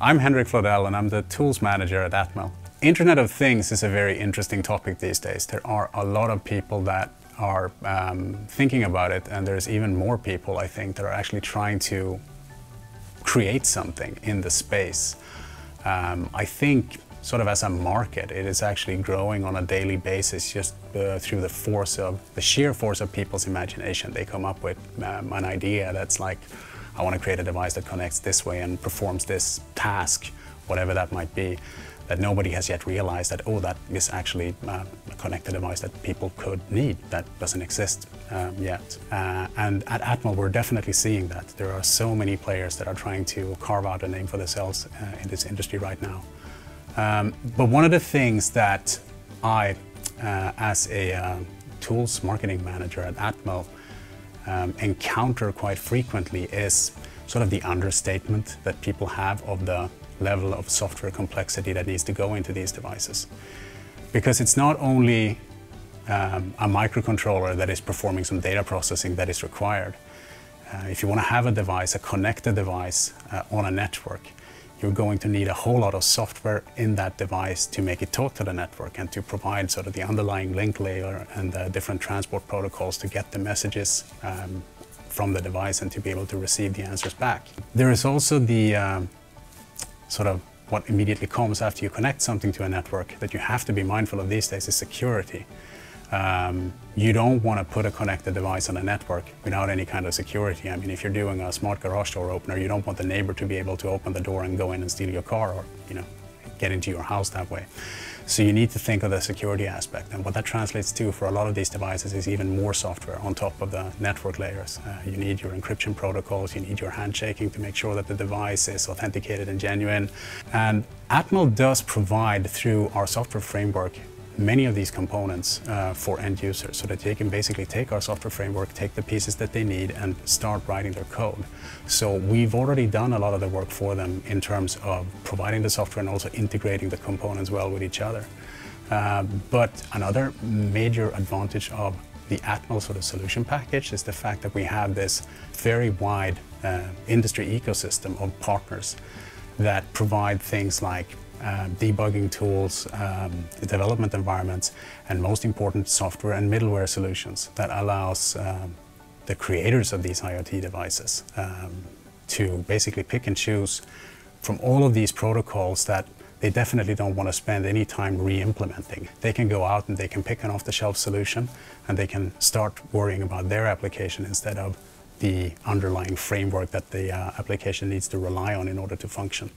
I'm Henrik Flodell and I'm the Tools Manager at Atmel. Internet of Things is a very interesting topic these days. There are a lot of people that are thinking about it, and there's even more people, I think, that are actually trying to create something in the space. I think sort of as a market, it is actually growing on a daily basis just through the sheer force of people's imagination. They come up with an idea that's like, I want to create a device that connects this way and performs this task, whatever that might be, that nobody has yet realized that, oh, that is actually a connected device that people could need that doesn't exist yet. And at Atmel, we're definitely seeing that. There are so many players that are trying to carve out a name for themselves in this industry right now. But one of the things that I, as a tools marketing manager at Atmel, encounter quite frequently is sort of the understatement that people have of the level of software complexity that needs to go into these devices. Because it's not only a microcontroller that is performing some data processing that is required. If you want to have a device, a connected device on a network, you're going to need a whole lot of software in that device to make it talk to the network and to provide sort of the underlying link layer and the different transport protocols to get the messages from the device and to be able to receive the answers back. There is also the sort of what immediately comes after you connect something to a network that you have to be mindful of these days is security. You don't want to put a connected device on a network without any kind of security. I mean, if you're doing a smart garage door opener, you don't want the neighbor to be able to open the door and go in and steal your car or, get into your house that way. So you need to think of the security aspect. And what that translates to for a lot of these devices is even more software on top of the network layers. You need your encryption protocols, you need your handshaking to make sure that the device is authenticated and genuine. And Atmel does provide, through our software framework, many of these components for end users so that they can basically take our software framework, take the pieces that they need and start writing their code. So we've already done a lot of the work for them in terms of providing the software and also integrating the components well with each other. But another major advantage of the Atmel sort of solution package is the fact that we have this very wide industry ecosystem of partners that provide things like debugging tools, development environments, and most important, software and middleware solutions that allows the creators of these IoT devices to basically pick and choose from all of these protocols that they definitely don't want to spend any time re-implementing. They can go out and they can pick an off-the-shelf solution and they can start worrying about their application instead of the underlying framework that the application needs to rely on in order to function.